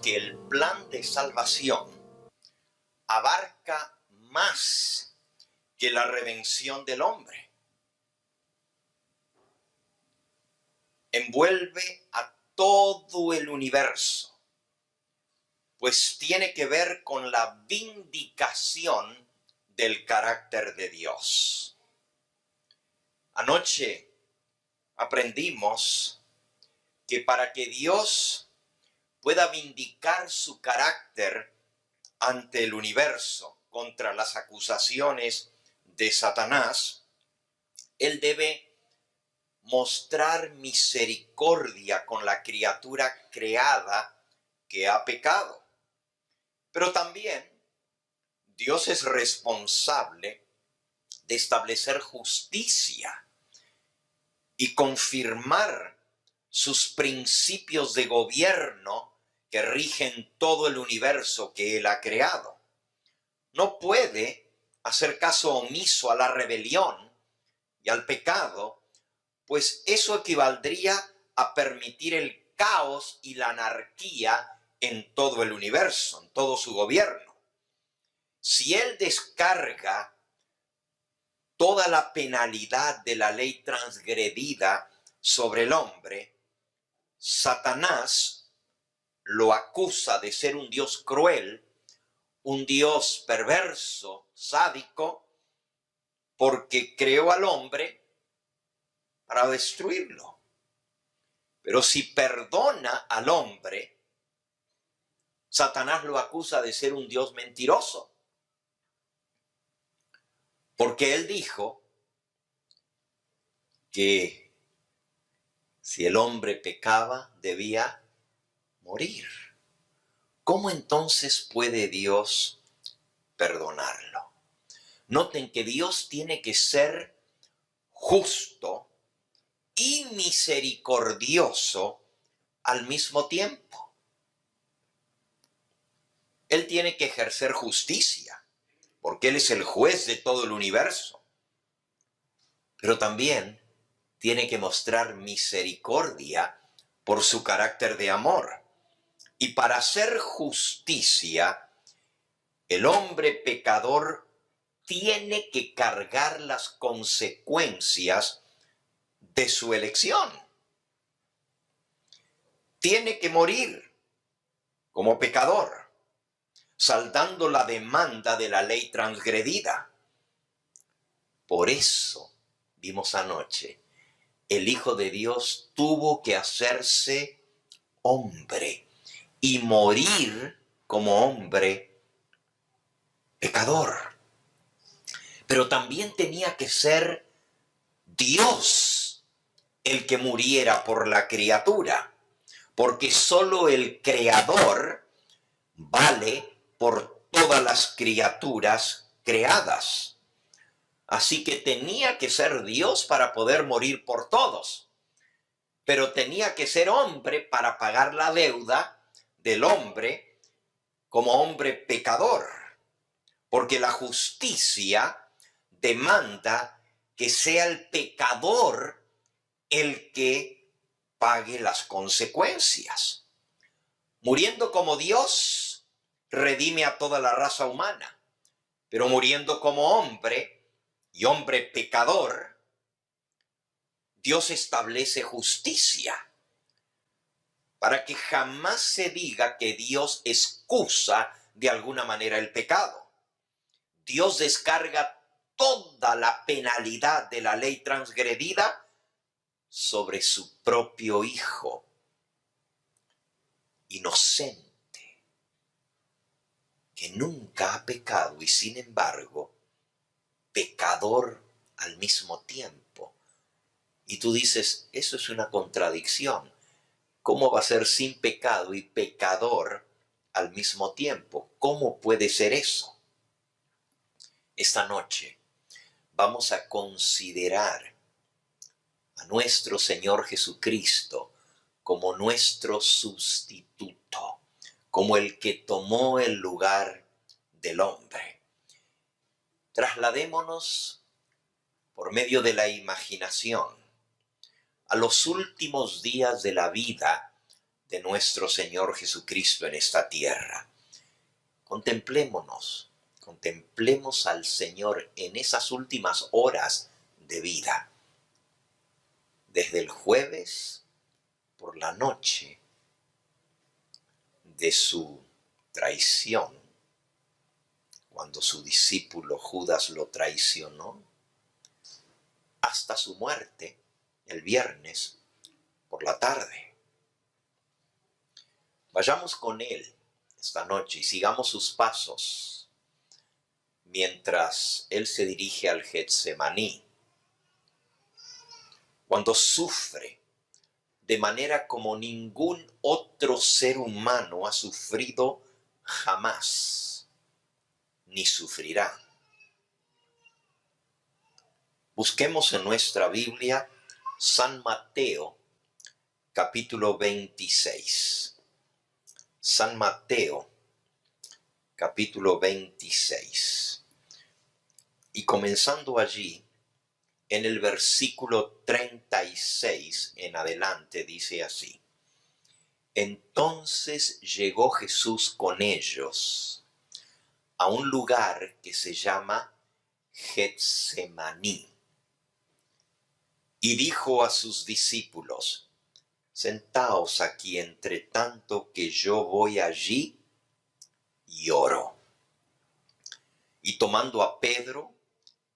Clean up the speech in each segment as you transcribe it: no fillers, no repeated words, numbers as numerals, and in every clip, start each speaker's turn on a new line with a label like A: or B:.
A: que el plan de salvación abarca más que la redención del hombre. Envuelve a todo el universo, pues tiene que ver con la vindicación del carácter de Dios. Anoche aprendimos que para que Dios pueda vindicar su carácter ante el universo contra las acusaciones de Satanás, Él debe mostrar misericordia con la criatura creada que ha pecado. Pero también Dios es responsable de establecer justicia y confirmar sus principios de gobierno que rigen todo el universo que Él ha creado. No puede hacer caso omiso a la rebelión y al pecado, pues eso equivaldría a permitir el caos y la anarquía en todo el universo, en todo su gobierno. Si Él descarga toda la penalidad de la ley transgredida sobre el hombre, Satanás lo acusa de ser un Dios cruel, un Dios perverso, sádico, porque creó al hombre para destruirlo. Pero si perdona al hombre, Satanás lo acusa de ser un Dios mentiroso. Porque él dijo que si el hombre pecaba, debía morir. ¿Cómo entonces puede Dios perdonarlo? Noten que Dios tiene que ser justo y misericordioso al mismo tiempo. Él tiene que ejercer justicia, porque Él es el juez de todo el universo. Pero también tiene que mostrar misericordia por su carácter de amor. Y para hacer justicia, el hombre pecador tiene que cargar las consecuencias de su elección. Tiene que morir como pecador, saldando la demanda de la ley transgredida. Por eso, vimos anoche, el Hijo de Dios tuvo que hacerse hombre y morir como hombre pecador. Pero también tenía que ser Dios el que muriera por la criatura, porque solo el Creador vale por todas las criaturas creadas. Así que tenía que ser Dios para poder morir por todos, pero tenía que ser hombre para pagar la deuda del hombre como hombre pecador, porque la justicia demanda que sea el pecador el que pague las consecuencias. Muriendo como Dios, redime a toda la raza humana, pero muriendo como hombre y hombre pecador, Dios establece justicia para que jamás se diga que Dios excusa de alguna manera el pecado. Dios descarga toda la penalidad de la ley transgredida sobre su propio Hijo, inocente, que nunca ha pecado y sin embargo, pecador al mismo tiempo. Y tú dices, eso es una contradicción. ¿Cómo va a ser sin pecado y pecador al mismo tiempo? ¿Cómo puede ser eso? Esta noche vamos a considerar a nuestro Señor Jesucristo como nuestro sustituto, como el que tomó el lugar del hombre. Trasladémonos por medio de la imaginación a los últimos días de la vida de nuestro Señor Jesucristo en esta tierra. Contemplémonos, contemplemos al Señor en esas últimas horas de vida. Desde el jueves por la noche de su traición, cuando su discípulo Judas lo traicionó, hasta su muerte el viernes por la tarde. Vayamos con Él esta noche y sigamos sus pasos mientras Él se dirige al Getsemaní, cuando sufre de manera como ningún otro ser humano ha sufrido jamás, ni sufrirá. Busquemos en nuestra Biblia San Mateo, capítulo 26. San Mateo, capítulo 26. Y comenzando allí, en el versículo 36 en adelante, dice así: Entonces llegó Jesús con ellos a un lugar que se llama Getsemaní, y dijo a sus discípulos: Sentaos aquí entre tanto que yo voy allí y oro. Y tomando a Pedro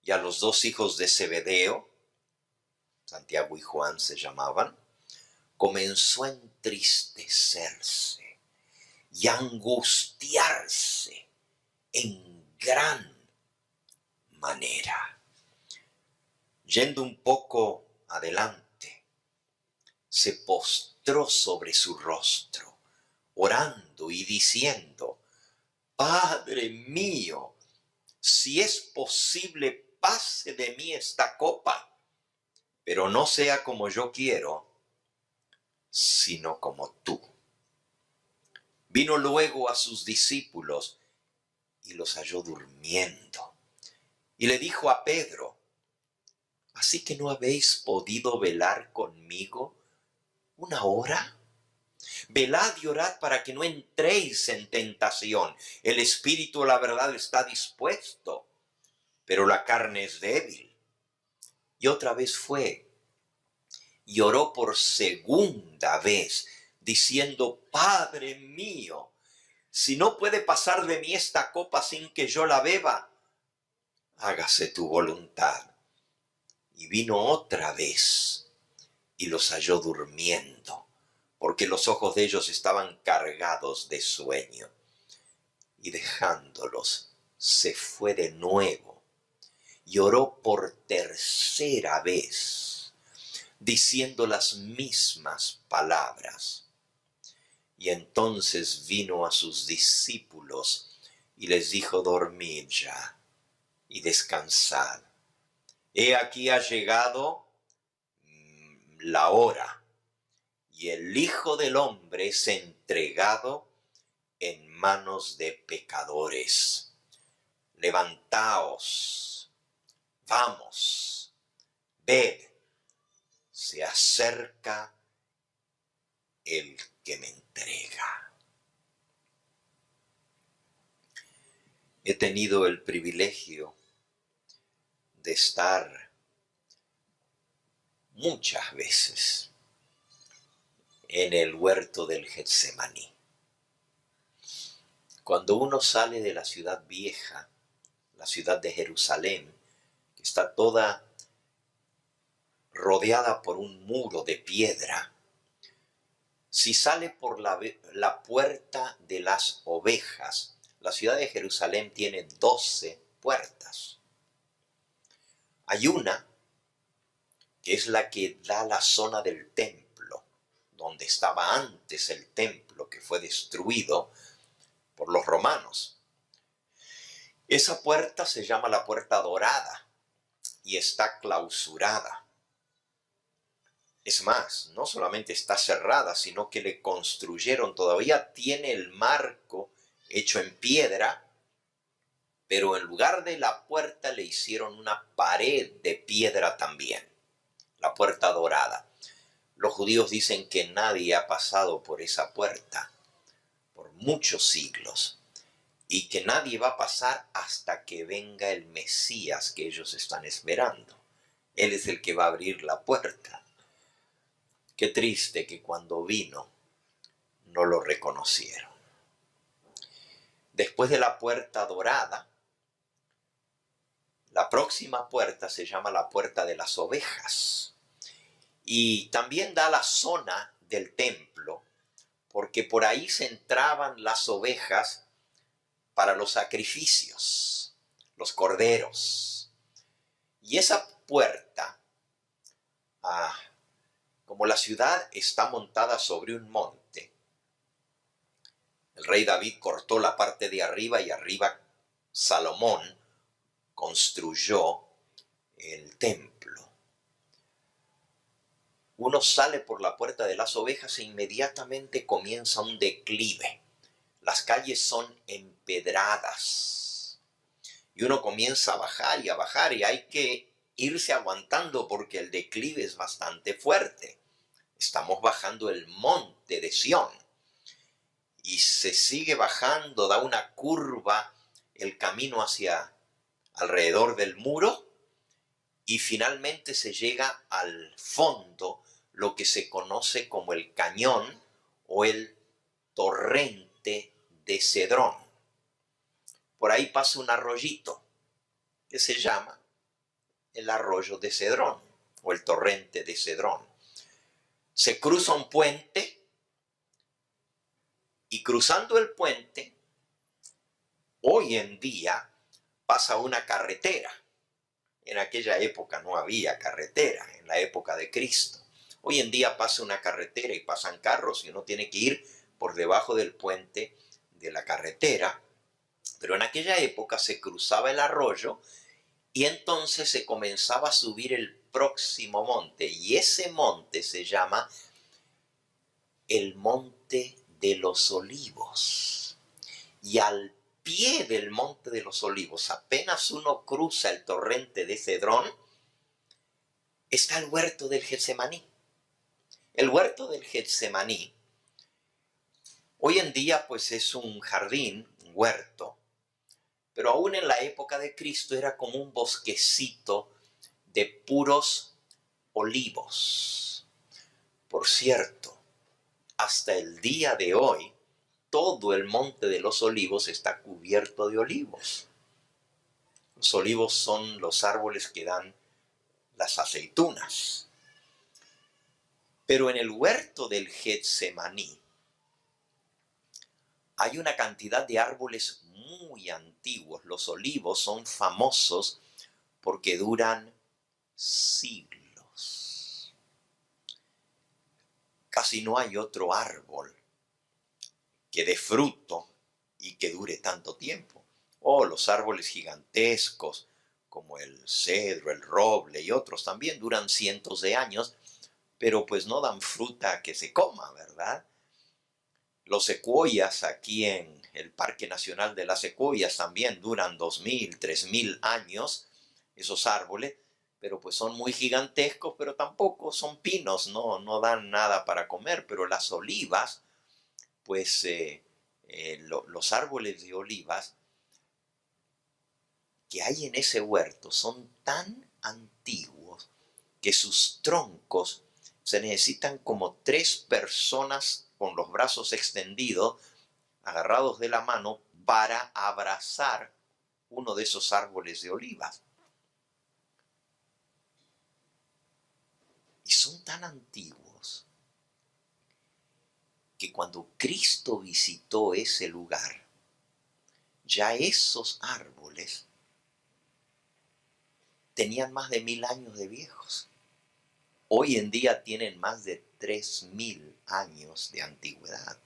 A: y a los dos hijos de Zebedeo, Santiago y Juan se llamaban, comenzó a entristecerse y a angustiarse en gran manera. Yendo un poco adelante, se postró sobre su rostro, orando y diciendo: Padre mío, si es posible, pase de mí esta copa, pero no sea como yo quiero, sino como tú. Vino luego a sus discípulos y los halló durmiendo. Y le dijo a Pedro: ¿Así que no habéis podido velar conmigo una hora? Velad y orad para que no entréis en tentación. El espíritu, la verdad, está dispuesto, pero la carne es débil. Y otra vez fue y oró por segunda vez, diciendo: Padre mío, si no puede pasar de mí esta copa sin que yo la beba, hágase tu voluntad. Y vino otra vez y los halló durmiendo, porque los ojos de ellos estaban cargados de sueño. Y dejándolos, se fue de nuevo y oró por tercera vez, diciendo las mismas palabras. Y entonces vino a sus discípulos y les dijo: Dormid ya y descansad. He aquí ha llegado la hora, y el Hijo del Hombre es entregado en manos de pecadores. Levantaos, vamos, ved, se acerca el que me entrega. He tenido el privilegio de estar muchas veces en el huerto del Getsemaní. Cuando uno sale de la ciudad vieja, la ciudad de Jerusalén, que está toda rodeada por un muro de piedra, si sale por la puerta de las ovejas, la ciudad de Jerusalén tiene 12 puertas. Hay una que es la que da a la zona del templo, donde estaba antes el templo que fue destruido por los romanos. Esa puerta se llama la puerta dorada y está clausurada. Es más, no solamente está cerrada, sino que le construyeron, todavía tiene el marco hecho en piedra, pero en lugar de la puerta le hicieron una pared de piedra también, la puerta dorada. Los judíos dicen que nadie ha pasado por esa puerta por muchos siglos y que nadie va a pasar hasta que venga el Mesías que ellos están esperando. Él es el que va a abrir la puerta. Qué triste que cuando vino no lo reconocieron. Después de la puerta dorada, la próxima puerta se llama la puerta de las ovejas. Y también da la zona del templo, porque por ahí se entraban las ovejas para los sacrificios, los corderos. Y esa puerta, como la ciudad está montada sobre un monte, el rey David cortó la parte de arriba y arriba Salomón construyó el templo. Uno sale por la puerta de las ovejas e inmediatamente comienza un declive. Las calles son empedradas y uno comienza a bajar y hay que irse aguantando porque el declive es bastante fuerte. Estamos bajando el monte de Sión y se sigue bajando, da una curva el camino hacia alrededor del muro y finalmente se llega al fondo, lo que se conoce como el cañón o el torrente de Cedrón. Por ahí pasa un arroyito que se llama el arroyo de Cedrón o el torrente de Cedrón. Se cruza un puente y cruzando el puente, hoy en día pasa una carretera. En aquella época no había carretera, en la época de Cristo. Hoy en día pasa una carretera y pasan carros y uno tiene que ir por debajo del puente de la carretera. Pero en aquella época se cruzaba el arroyo y entonces se comenzaba a subir el próximo monte. Y ese monte se llama el Monte de los Olivos. Y al pie del Monte de los Olivos, apenas uno cruza el torrente de Cedrón, está el huerto del Getsemaní. El huerto del Getsemaní hoy en día pues es un jardín, un huerto, pero aún en la época de Cristo era como un bosquecito de puros olivos. Por cierto, hasta el día de hoy, todo el Monte de los Olivos está cubierto de olivos. Los olivos son los árboles que dan las aceitunas. Pero en el huerto del Getsemaní hay una cantidad de árboles muy antiguos. Los olivos son famosos porque duran siglos. Casi no hay otro árbol que dé fruto y que dure tanto tiempo. Los árboles gigantescos como el cedro, el roble y otros también duran cientos de años, pero pues no dan fruta que se coma, ¿verdad? Los secuoyas aquí en el Parque Nacional de las Secuoyas también duran 2000, 3000 años, esos árboles, pero pues son muy gigantescos, pero tampoco son pinos, no dan nada para comer. Pero las olivas, pues los árboles de olivas que hay en ese huerto son tan antiguos que sus troncos se necesitan como 3 personas con los brazos extendidos, agarrados de la mano, para abrazar uno de esos árboles de olivas. Y son tan antiguos que cuando Cristo visitó ese lugar, ya esos árboles tenían más de 1000 años de viejos. Hoy en día tienen más de 3000 años de antigüedad.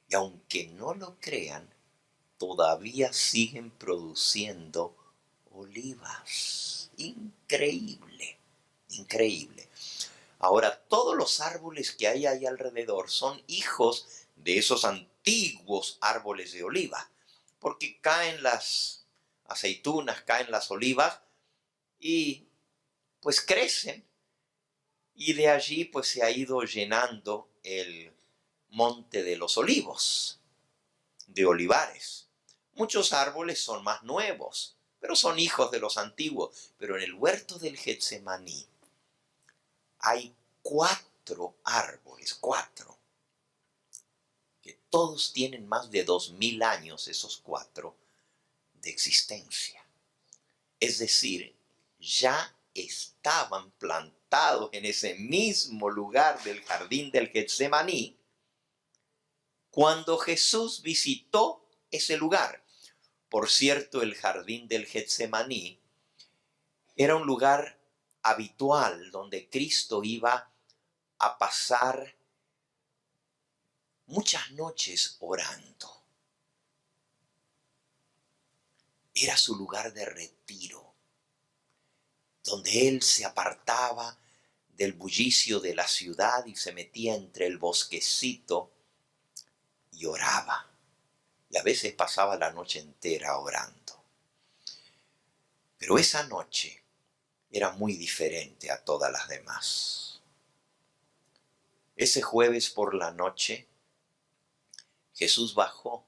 A: Y aunque no lo crean, todavía siguen produciendo olivas. Increíble, increíble. Ahora, todos los árboles que hay ahí alrededor son hijos de esos antiguos árboles de oliva, porque caen las aceitunas, caen las olivas y pues crecen Y de allí pues se ha ido llenando el monte de los olivos, de olivares. Muchos árboles son más nuevos, pero son hijos de los antiguos. Pero en el huerto del Getsemaní hay 4 árboles, 4, que todos tienen más de 2000 años, esos 4, de existencia. Es decir, ya estaban plantados en ese mismo lugar del jardín del Getsemaní cuando Jesús visitó ese lugar. Por cierto, el jardín del Getsemaní era un lugar habitual donde Cristo iba a pasar muchas noches orando. Era su lugar de retiro, donde él se apartaba del bullicio de la ciudad y se metía entre el bosquecito y oraba. Y a veces pasaba la noche entera orando. Pero esa noche era muy diferente a todas las demás. Ese jueves por la noche, Jesús bajó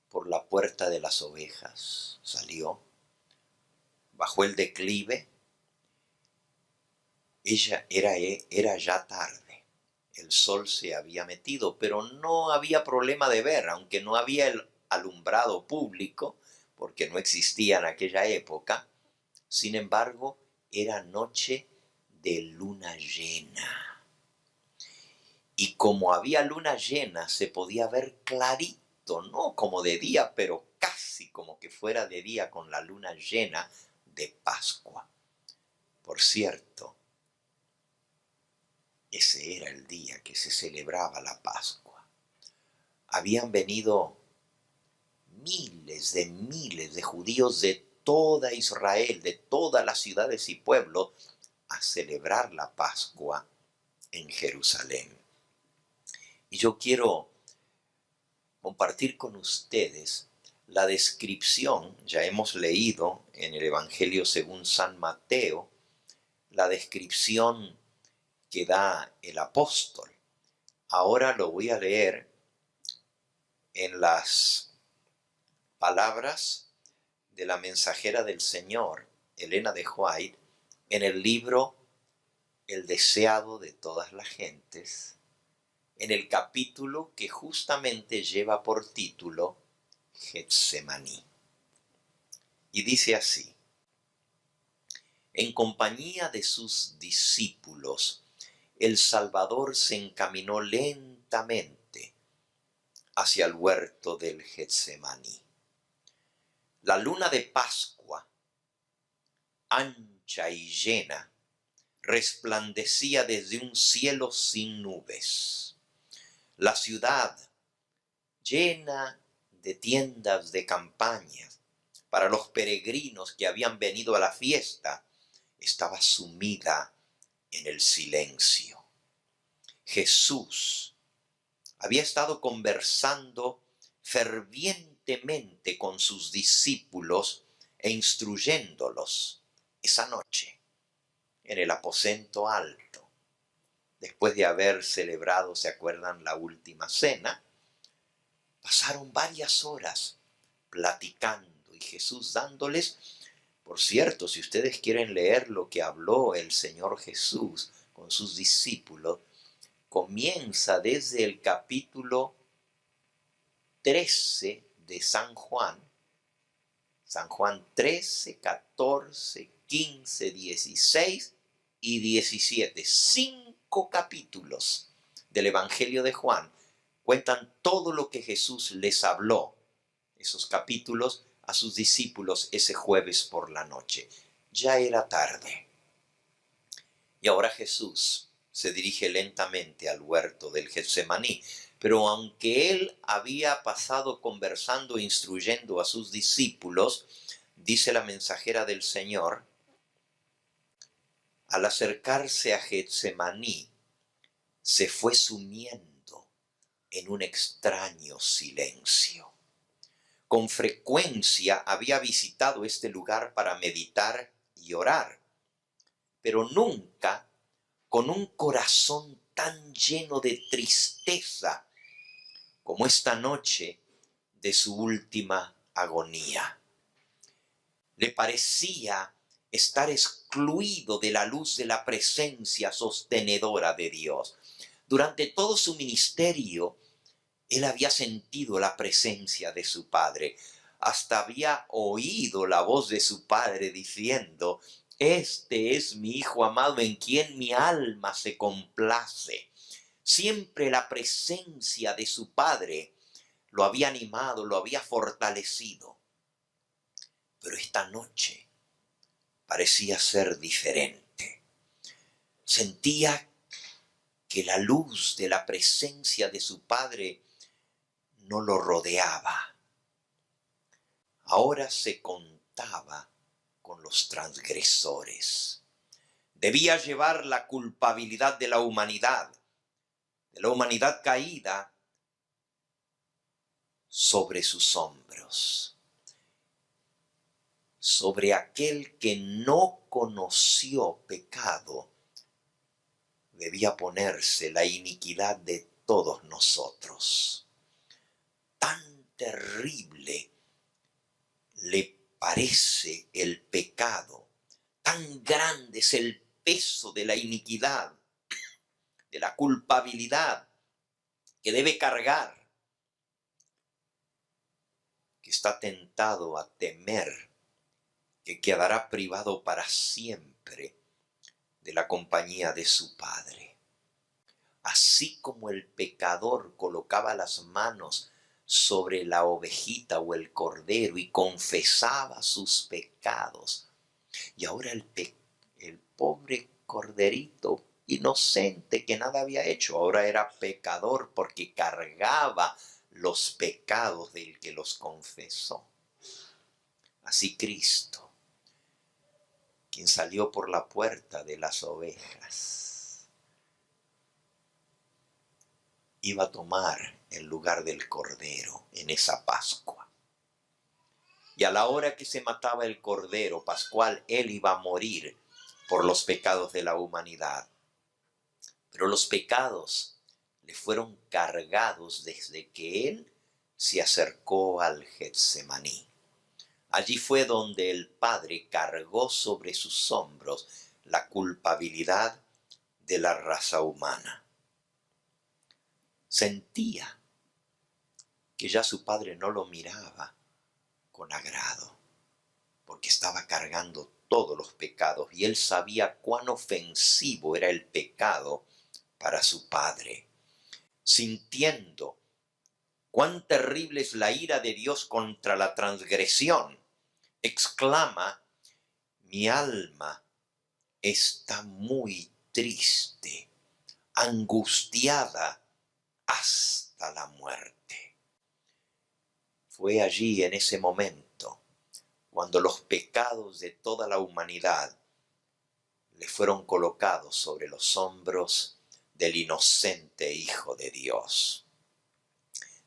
A: por la puerta de las ovejas, salió, bajó el declive. Era ya tarde, el sol se había metido, pero no había problema de ver, aunque no había el alumbrado público, porque no existía en aquella época. Sin embargo, era noche de luna llena. Y como había luna llena, se podía ver clarito, no como de día, pero casi como que fuera de día con la luna llena de Pascua. Por cierto, ese era el día que se celebraba la Pascua. Habían venido miles de judíos de toda Israel, de todas las ciudades y pueblos, a celebrar la Pascua en Jerusalén. Y yo quiero compartir con ustedes la descripción, ya hemos leído en el Evangelio según San Mateo, la descripción que da el apóstol. Ahora lo voy a leer en las palabras de la mensajera del Señor, Elena de White, en el libro El deseado de todas las gentes, en el capítulo que justamente lleva por título Getsemaní. Y dice así: en compañía de sus discípulos, el Salvador se encaminó lentamente hacia el huerto del Getsemaní. La luna de Pascua, ancha y llena, resplandecía desde un cielo sin nubes. La ciudad, llena de tiendas de campaña para los peregrinos que habían venido a la fiesta, estaba sumida en el silencio. Jesús había estado conversando fervientemente con sus discípulos e instruyéndolos esa noche en el aposento alto. Después de haber celebrado, ¿se acuerdan?, la última cena, pasaron varias horas platicando y Jesús dándoles. Por cierto, si ustedes quieren leer lo que habló el Señor Jesús con sus discípulos, comienza desde el capítulo 13 de San Juan 13, 14, 15, 16 y 17. 5 capítulos del Evangelio de Juan cuentan todo lo que Jesús les habló, esos capítulos, a sus discípulos ese jueves por la noche. Ya era tarde. Y ahora Jesús se dirige lentamente al huerto del Getsemaní. Pero aunque él había pasado conversando e instruyendo a sus discípulos, dice la mensajera del Señor, al acercarse a Getsemaní, se fue sumiendo en un extraño silencio. Con frecuencia había visitado este lugar para meditar y orar, pero nunca con un corazón tan lleno de tristeza como esta noche de su última agonía. Le parecía estar excluido de la luz de la presencia sostenedora de Dios. Durante todo su ministerio, él había sentido la presencia de su Padre. Hasta había oído la voz de su Padre diciendo: este es mi Hijo amado en quien mi alma se complace. Siempre la presencia de su Padre lo había animado, lo había fortalecido. Pero esta noche parecía ser diferente. Sentía que la luz de la presencia de su Padre no lo rodeaba. Ahora se contaba con los transgresores. Debía llevar la culpabilidad de la humanidad caída, sobre sus hombros. Sobre aquel que no conoció pecado, debía ponerse la iniquidad de todos nosotros. Tan terrible le parece el pecado, tan grande es el peso de la iniquidad, de la culpabilidad que debe cargar, que está tentado a temer que quedará privado para siempre de la compañía de su Padre. Así como el pecador colocaba las manos sobre la ovejita o el cordero y confesaba sus pecados, y ahora el pobre corderito inocente que nada había hecho, ahora era pecador porque cargaba los pecados del que los confesó. Así Cristo, quien salió por la puerta de las ovejas, iba a tomar el lugar del cordero en esa Pascua. Y a la hora que se mataba el cordero pascual, él iba a morir por los pecados de la humanidad. Pero los pecados le fueron cargados desde que él se acercó al Getsemaní. Allí fue donde el Padre cargó sobre sus hombros la culpabilidad de la raza humana. Sentía que ya su Padre no lo miraba con agrado, porque estaba cargando todos los pecados y él sabía cuán ofensivo era el pecado para su Padre. Sintiendo cuán terrible es la ira de Dios contra la transgresión, exclama: mi alma está muy triste, angustiada hasta la muerte. Fue allí, en ese momento, cuando los pecados de toda la humanidad le fueron colocados sobre los hombros del inocente Hijo de Dios.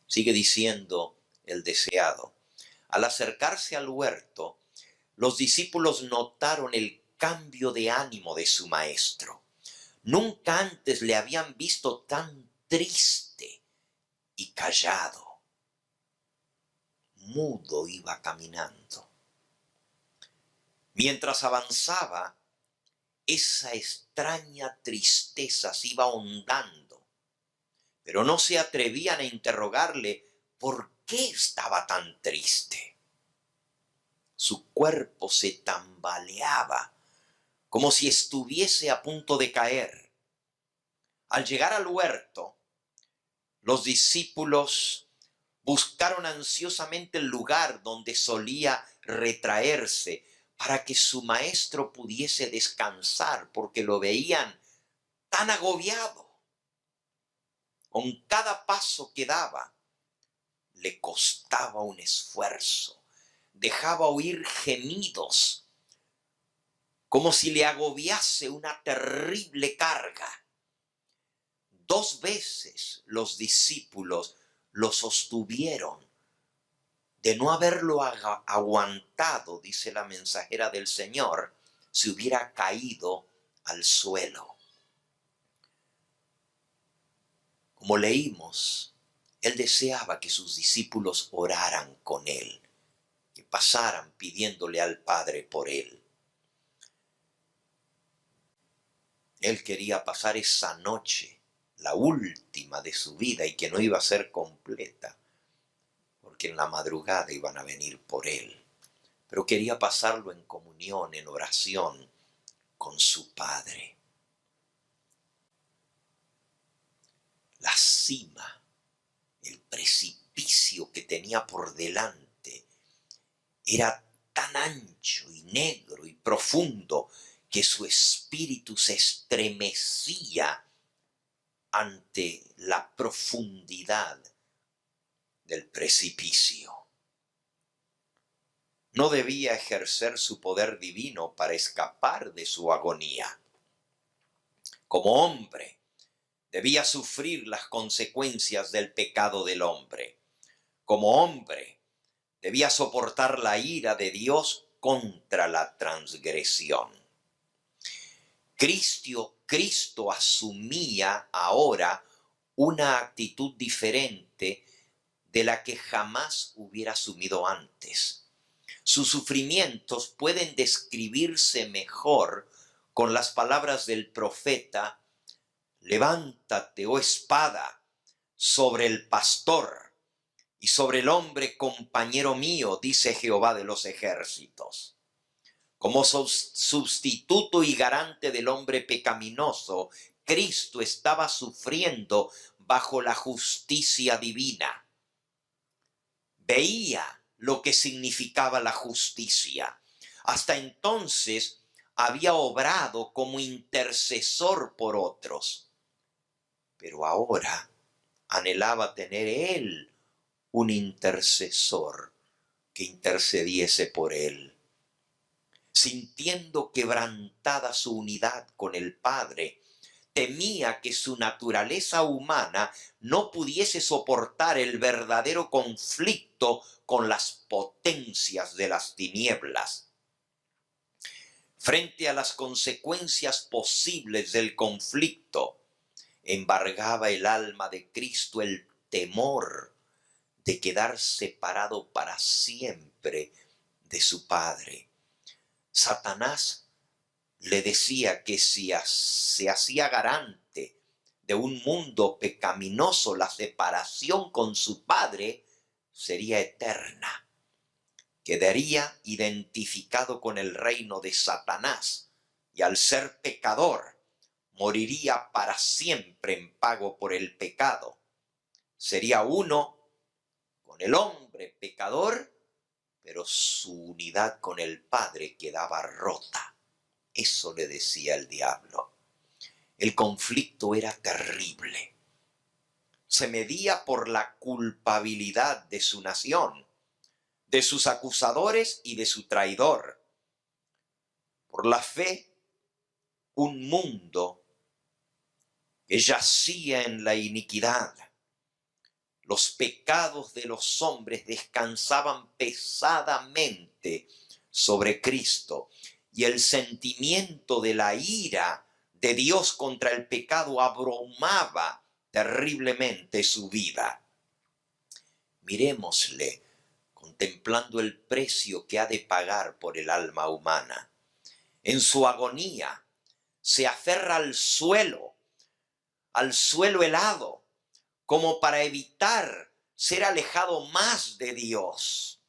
A: Sigue diciendo el deseado: al acercarse al huerto, los discípulos notaron el cambio de ánimo de su maestro. Nunca antes le habían visto tan triste y callado. Mudo iba caminando. Mientras avanzaba, esa extraña tristeza se iba ahondando, pero no se atrevían a interrogarle por qué estaba tan triste. Su cuerpo se tambaleaba, como si estuviese a punto de caer. Al llegar al huerto, los discípulos buscaron ansiosamente el lugar donde solía retraerse para que su maestro pudiese descansar, porque lo veían tan agobiado. Con cada paso que daba, le costaba un esfuerzo. Dejaba oír gemidos, como si le agobiase una terrible carga. 2 veces los discípulos lo sostuvieron. De no haberlo aguantado, dice la mensajera del Señor, se hubiera caído al suelo. Como leímos, él deseaba que sus discípulos oraran con él, que pasaran pidiéndole al Padre por él. Él quería pasar esa noche, la última de su vida, y que no iba a ser completa, porque en la madrugada iban a venir por él. Pero quería pasarlo en comunión, en oración con su Padre. La cima, el precipicio que tenía por delante era tan ancho y negro y profundo que su espíritu se estremecía ante la profundidad del precipicio. No debía ejercer su poder divino para escapar de su agonía. Como hombre, debía sufrir las consecuencias del pecado del hombre. Como hombre, debía soportar la ira de Dios contra la transgresión. Cristo asumía ahora una actitud diferente de la que jamás hubiera asumido antes. Sus sufrimientos pueden describirse mejor con las palabras del profeta: levántate, oh espada, sobre el pastor y sobre el hombre compañero mío, dice Jehová de los ejércitos. Como sustituto y garante del hombre pecaminoso, Cristo estaba sufriendo bajo la justicia divina. Veía lo que significaba la justicia. Hasta entonces había obrado como intercesor por otros, pero ahora anhelaba tener él un intercesor que intercediese por él. Sintiendo quebrantada su unidad con el Padre, temía que su naturaleza humana no pudiese soportar el verdadero conflicto con las potencias de las tinieblas. Frente a las consecuencias posibles del conflicto, embargaba el alma de Cristo el temor de quedar separado para siempre de su Padre. Satanás le decía que si se hacía garante de un mundo pecaminoso, la separación con su Padre sería eterna. Quedaría identificado con el reino de Satanás y al ser pecador, moriría para siempre en pago por el pecado. Sería uno con el hombre pecador, pero su unidad con el Padre quedaba rota. Eso le decía el diablo. El conflicto era terrible. Se medía por la culpabilidad de su nación, de sus acusadores y de su traidor. Por la fe, un mundo que yacía en la iniquidad. Los pecados de los hombres descansaban pesadamente sobre Cristo y el sentimiento de la ira de Dios contra el pecado abrumaba terriblemente su vida. Miremosle contemplando el precio que ha de pagar por el alma humana. En su agonía se aferra al suelo helado, como para evitar ser alejado más de Dios.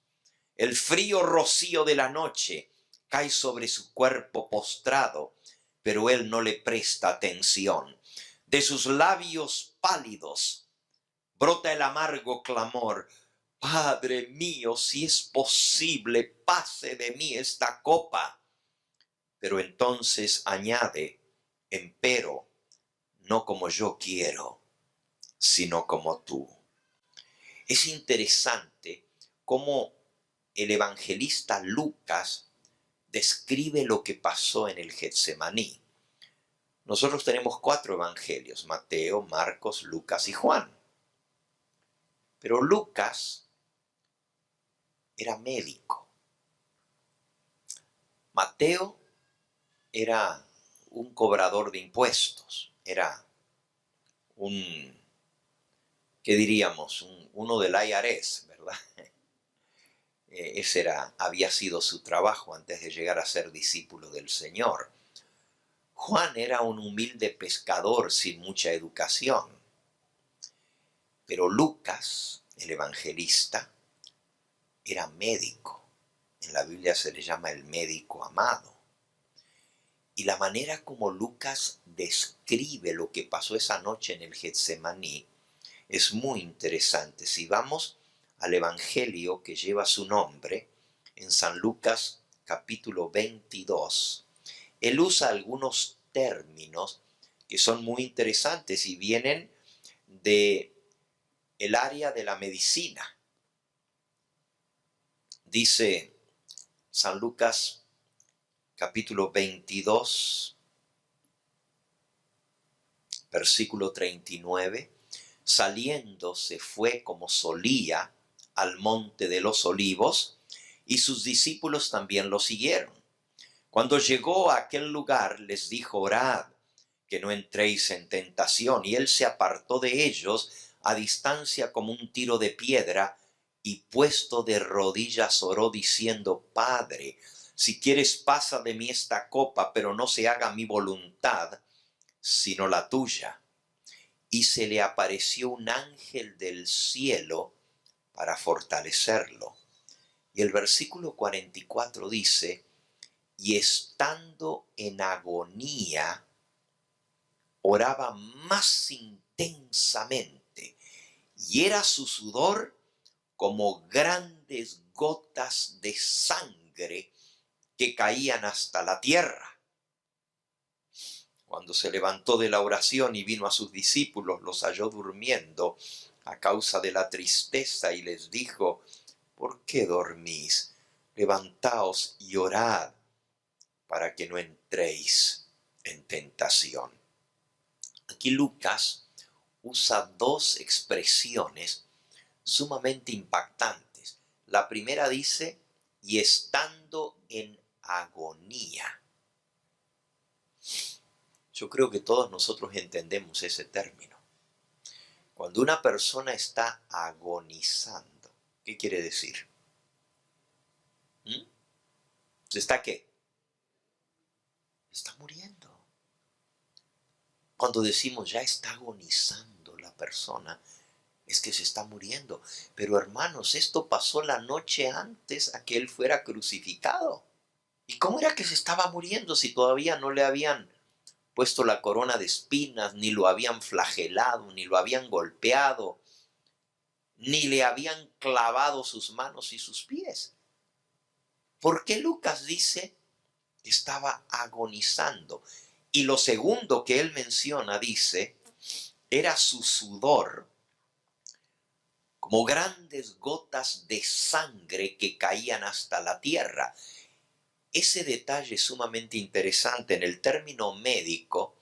A: El frío rocío de la noche cae sobre su cuerpo postrado, pero él no le presta atención. De sus labios pálidos brota el amargo clamor: Padre mío, si es posible, pase de mí esta copa. Pero entonces añade: empero, no como yo quiero, sino como tú. Es interesante cómo el evangelista Lucas describe lo que pasó en el Getsemaní. Nosotros tenemos 4 evangelios: Mateo, Marcos, Lucas y Juan. Pero Lucas era médico. Mateo era un cobrador de impuestos, era un ¿qué diríamos? Uno del IRS, ¿verdad? Había sido su trabajo antes de llegar a ser discípulo del Señor. Juan era un humilde pescador sin mucha educación, pero Lucas, el evangelista, era médico. En la Biblia se le llama el médico amado. Y la manera como Lucas describe lo que pasó esa noche en el Getsemaní es muy interesante. Si vamos al evangelio que lleva su nombre, en San Lucas capítulo 22, él usa algunos términos que son muy interesantes y vienen de el área de la medicina. Dice San Lucas capítulo 22, versículo 39, saliendo se fue como solía al monte de los olivos, y sus discípulos también lo siguieron. Cuando llegó a aquel lugar les dijo: orad, que no entréis en tentación. Y él se apartó de ellos a distancia como un tiro de piedra, y puesto de rodillas oró diciendo: Padre, si quieres pasa de mí esta copa, pero no se haga mi voluntad, sino la tuya. Y se le apareció un ángel del cielo para fortalecerlo. Y el versículo 44 dice: y estando en agonía, oraba más intensamente, y era su sudor como grandes gotas de sangre que caían hasta la tierra. Cuando se levantó de la oración y vino a sus discípulos, los halló durmiendo a causa de la tristeza, y les dijo: ¿por qué dormís? Levantaos y orad para que no entréis en tentación. Aquí Lucas usa dos expresiones sumamente impactantes. La primera dice: y estando en agonía. Yo creo que todos nosotros entendemos ese término. Cuando una persona está agonizando, ¿qué quiere decir? ¿Se está qué? Está muriendo. Cuando decimos ya está agonizando la persona, es que se está muriendo. Pero hermanos, esto pasó la noche antes a que él fuera crucificado. ¿Y cómo era que se estaba muriendo si todavía no le habían puesto la corona de espinas, ni lo habían flagelado, ni lo habían golpeado, ni le habían clavado sus manos y sus pies? ¿Por qué Lucas dice que estaba agonizando? Y lo segundo que él menciona, dice, era su sudor como grandes gotas de sangre que caían hasta la tierra. Ese detalle es sumamente interesante. En el término médico,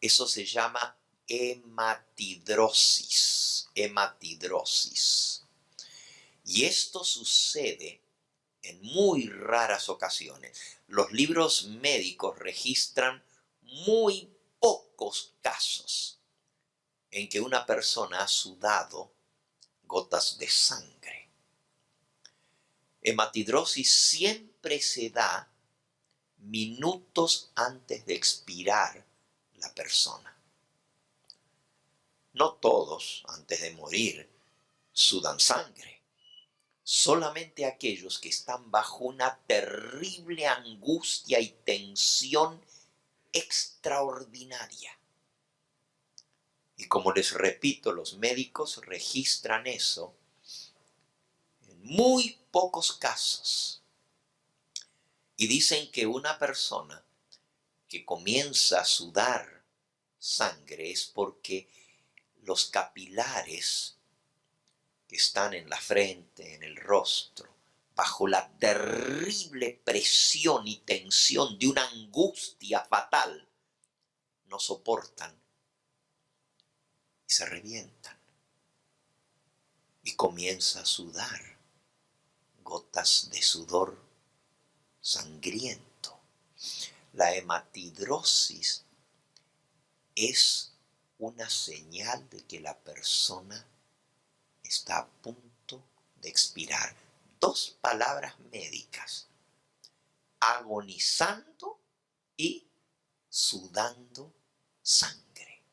A: eso se llama hematidrosis. Hematidrosis. Y esto sucede en muy raras ocasiones. Los libros médicos registran muy pocos casos en que una persona ha sudado gotas de sangre. Hematidrosis siempre se da minutos antes de expirar la persona. No todos, antes de morir, sudan sangre. Solamente aquellos que están bajo una terrible angustia y tensión extraordinaria. Y como les repito, los médicos registran eso en muy pocos casos. Y dicen que una persona que comienza a sudar sangre es porque los capilares que están en la frente, en el rostro, bajo la terrible presión y tensión de una angustia fatal, no soportan y se revientan. Y comienza a sudar gotas de sudor sangriento. La hematidrosis es una señal de que la persona está a punto de expirar. Dos palabras médicas: agonizando y sudando sangre.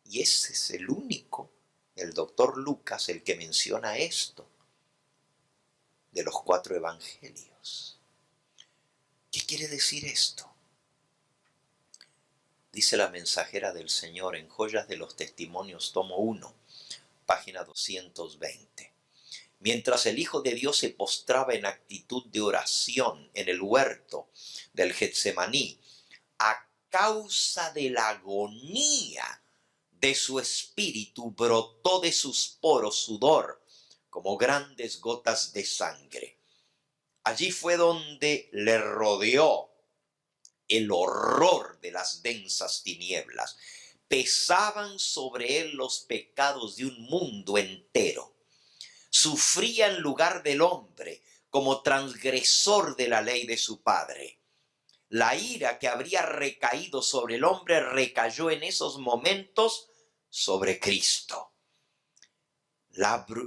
A: Y ese es el único, el doctor Lucas, el que menciona esto de los 4 evangelios. ¿Qué quiere decir esto? Dice la mensajera del Señor en Joyas de los Testimonios, tomo 1, página 220. Mientras el Hijo de Dios se postraba en actitud de oración en el huerto del Getsemaní, a causa de la agonía de su espíritu, brotó de sus poros sudor como grandes gotas de sangre. Allí fue donde le rodeó el horror de las densas tinieblas. Pesaban sobre él los pecados de un mundo entero. Sufría en lugar del hombre como transgresor de la ley de su padre. La ira que habría recaído sobre el hombre recayó en esos momentos sobre Cristo.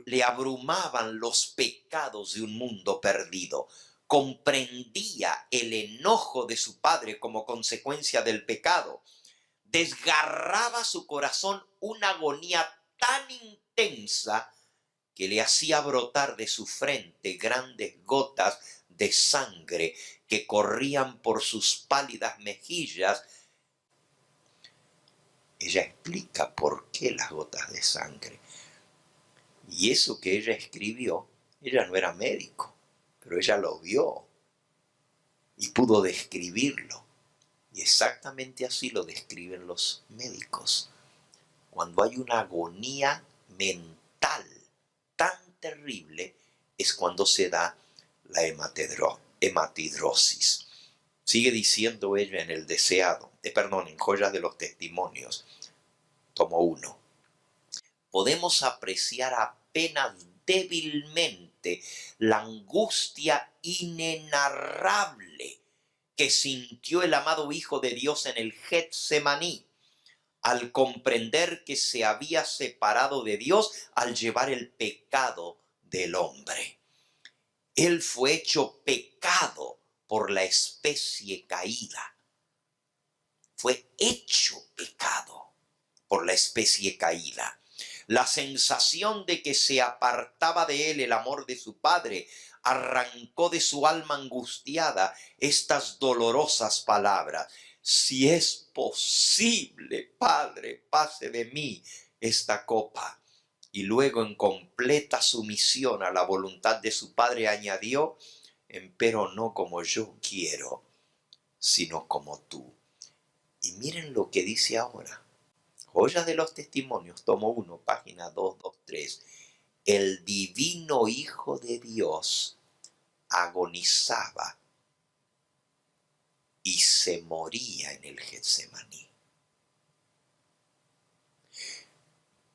A: Le abrumaban los pecados de un mundo perdido. Comprendía el enojo de su padre como consecuencia del pecado. Desgarraba su corazón una agonía tan intensa que le hacía brotar de su frente grandes gotas de sangre que corrían por sus pálidas mejillas. Ella explica por qué las gotas de sangre. Y eso que ella escribió, ella no era médico, pero ella lo vio y pudo describirlo. Y exactamente así lo describen los médicos. Cuando hay una agonía mental tan terrible, es cuando se da la hematidrosis. Sigue diciendo ella en el deseado, en Joyas de los Testimonios, tomo 1. Podemos apreciar apenas débilmente la angustia inenarrable que sintió el amado Hijo de Dios en el Getsemaní, al comprender que se había separado de Dios al llevar el pecado del hombre. Él fue hecho pecado por la especie caída. Fue hecho pecado por la especie caída. La sensación de que se apartaba de él el amor de su padre arrancó de su alma angustiada estas dolorosas palabras: si es posible, Padre, pase de mí esta copa. Y luego, en completa sumisión a la voluntad de su padre, añadió: empero no como yo quiero, sino como tú. Y miren lo que dice ahora. Joyas de los Testimonios, tomo 1, página 223. El divino Hijo de Dios agonizaba y se moría en el Getsemaní.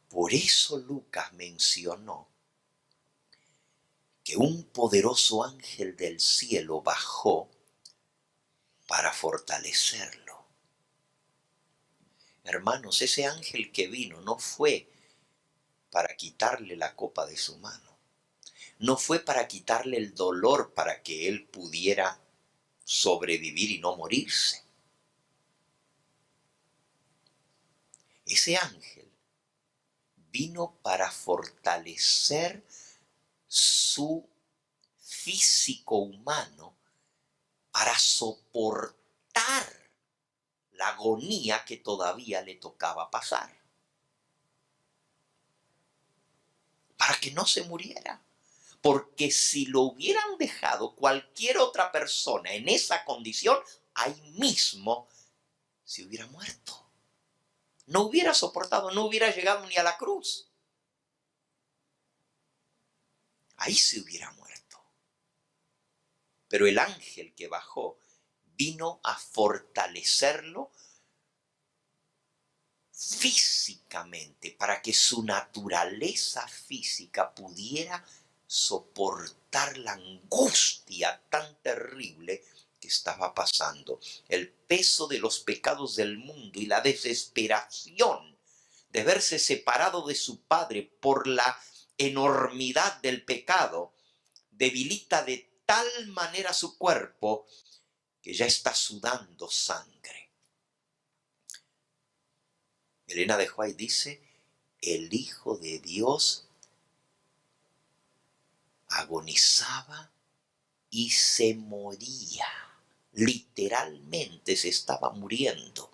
A: Por eso Lucas mencionó que un poderoso ángel del cielo bajó para fortalecerlo. Hermanos, ese ángel que vino no fue para quitarle la copa de su mano. No fue para quitarle el dolor para que él pudiera sobrevivir y no morirse. Ese ángel vino para fortalecer su físico humano para soportar la agonía que todavía le tocaba pasar. Para que no se muriera. Porque si lo hubieran dejado cualquier otra persona en esa condición, ahí mismo se hubiera muerto. No hubiera soportado, no hubiera llegado ni a la cruz. Ahí se hubiera muerto. Pero el ángel que bajó vino a fortalecerlo físicamente para que su naturaleza física pudiera soportar la angustia tan terrible que estaba pasando, el peso de los pecados del mundo y la desesperación de verse separado de su padre por la enormidad del pecado debilita de tal manera su cuerpo que ya está sudando sangre. Elena de White dice, el Hijo de Dios agonizaba y se moría. Literalmente se estaba muriendo.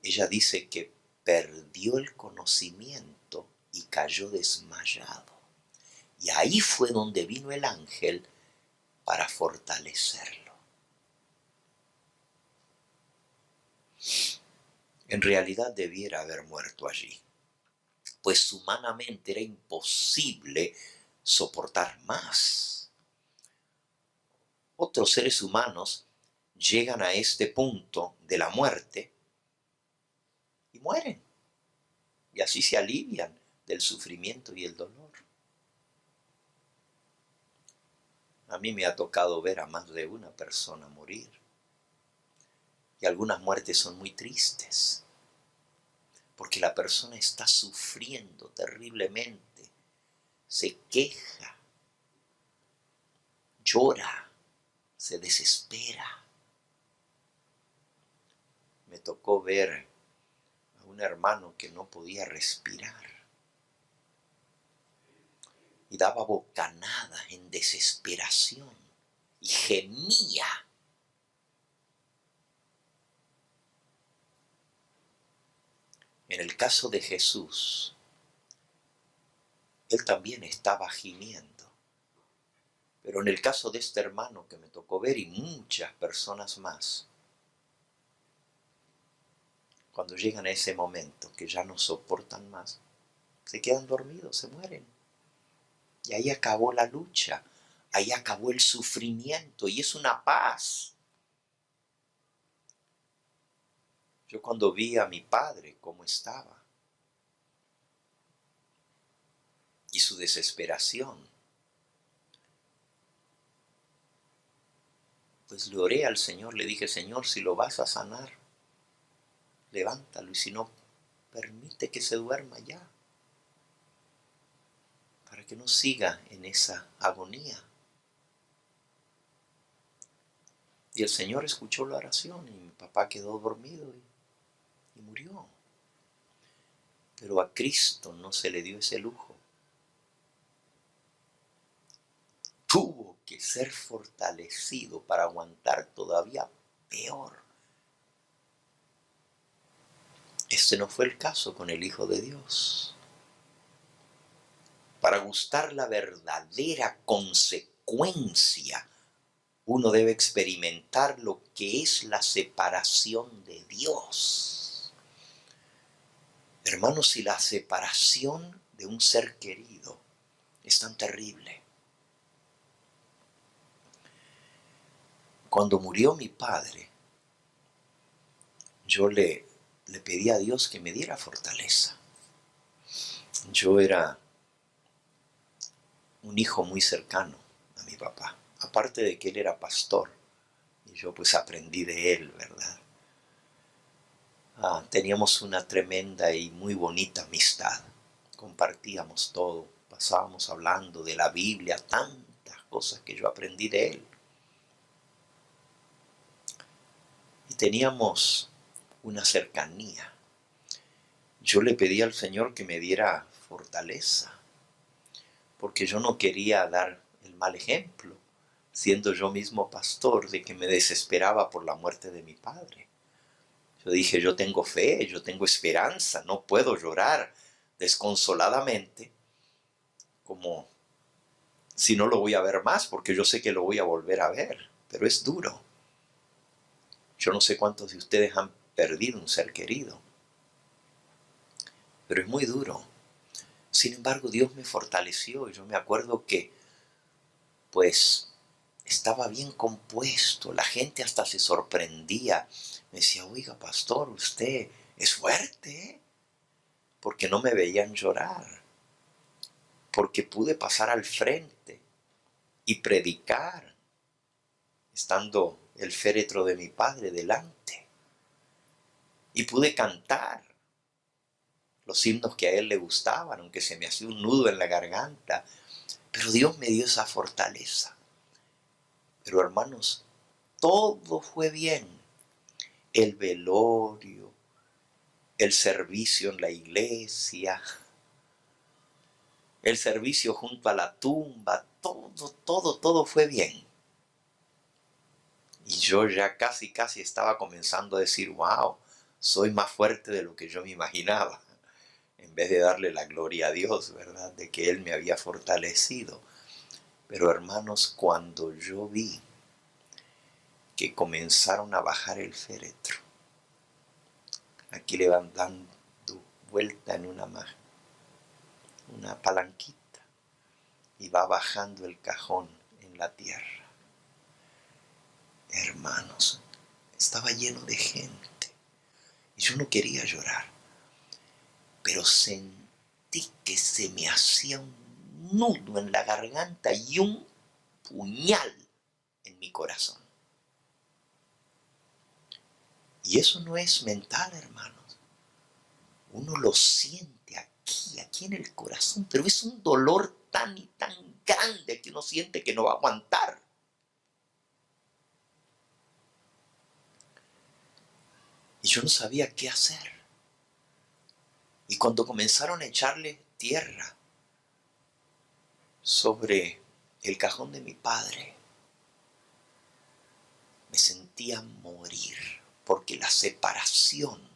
A: Ella dice que perdió el conocimiento y cayó desmayado. Y ahí fue donde vino el ángel para fortalecerlo. En realidad debiera haber muerto allí, pues humanamente era imposible soportar más. Otros seres humanos llegan a este punto de la muerte y mueren. Y así se alivian del sufrimiento y el dolor. A mí me ha tocado ver a más de una persona morir. Y algunas muertes son muy tristes, porque la persona está sufriendo terriblemente, se queja, llora, se desespera. Me tocó ver a un hermano que no podía respirar y daba bocanadas en desesperación y gemía. En el caso de Jesús, él también estaba gimiendo. Pero en el caso de este hermano que me tocó ver y muchas personas más, cuando llegan a ese momento que ya no soportan más, se quedan dormidos, se mueren. Y ahí acabó la lucha, ahí acabó el sufrimiento y es una paz. Yo cuando vi a mi padre cómo estaba y su desesperación, pues le oré al Señor, le dije, Señor, si lo vas a sanar, levántalo y si no, permite que se duerma ya, para que no siga en esa agonía. Y el Señor escuchó la oración y mi papá quedó dormido y murió. Pero a Cristo no se le dio ese lujo. Tuvo que ser fortalecido para aguantar todavía peor. Este no fue el caso con el Hijo de Dios. Para gustar la verdadera consecuencia, uno debe experimentar lo que es la separación de Dios. Hermanos, si la separación de un ser querido es tan terrible. Cuando murió mi padre, yo le pedí a Dios que me diera fortaleza. Yo era un hijo muy cercano a mi papá, aparte de que él era pastor, y yo pues aprendí de él, ¿verdad? Teníamos una tremenda y muy bonita amistad, compartíamos todo, pasábamos hablando de la Biblia, tantas cosas que yo aprendí de él. Y teníamos una cercanía. Yo le pedí al Señor que me diera fortaleza, porque yo no quería dar el mal ejemplo, siendo yo mismo pastor, de que me desesperaba por la muerte de mi padre. Yo dije, yo tengo fe, yo tengo esperanza, no puedo llorar desconsoladamente como si no lo voy a ver más, porque yo sé que lo voy a volver a ver, pero es duro. Yo no sé cuántos de ustedes han perdido un ser querido, pero es muy duro. Sin embargo, Dios me fortaleció y yo me acuerdo que, pues, estaba bien compuesto. La gente hasta se sorprendía. Me decía, oiga, pastor, usted es fuerte, ¿eh? Porque no me veían llorar. Porque pude pasar al frente y predicar, estando el féretro de mi padre delante. Y pude cantar los himnos que a él le gustaban, aunque se me hacía un nudo en la garganta. Pero Dios me dio esa fortaleza. Pero hermanos, todo fue bien. El velorio, el servicio en la iglesia, el servicio junto a la tumba, todo fue bien. Y yo ya casi estaba comenzando a decir, wow, soy más fuerte de lo que yo me imaginaba. En vez de darle la gloria a Dios, ¿verdad? De que Él me había fortalecido. Pero hermanos, cuando yo vi que comenzaron a bajar el féretro, aquí le van dando vuelta en una palanquita y va bajando el cajón en la tierra. Hermanos, estaba lleno de gente y yo no quería llorar, pero sentí que se me hacía un nudo en la garganta y un puñal en mi corazón. Y eso no es mental, hermanos. Uno lo siente aquí en el corazón, pero es un dolor tan y tan grande que uno siente que no va a aguantar. Y yo no sabía qué hacer. Y cuando comenzaron a echarle tierra sobre el cajón de mi padre, me sentía morir, porque la separación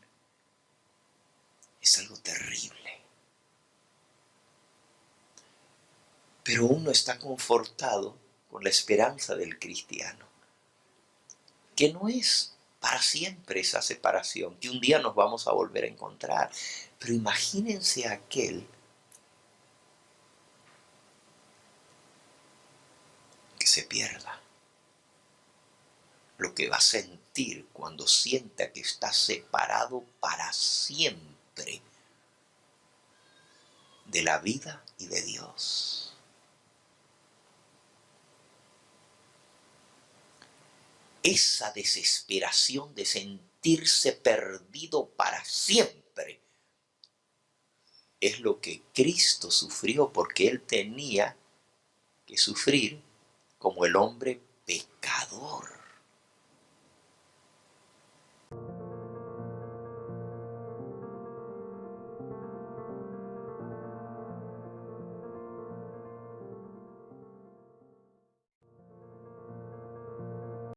A: es algo terrible. Pero uno está confortado con la esperanza del cristiano, que no es para siempre esa separación, que un día nos vamos a volver a encontrar. Pero imagínense aquel que se pierda, lo que va a sentir cuando sienta que está separado para siempre de la vida y de Dios. Esa desesperación de sentirse perdido para siempre es lo que Cristo sufrió, porque Él tenía que sufrir como el hombre pecador.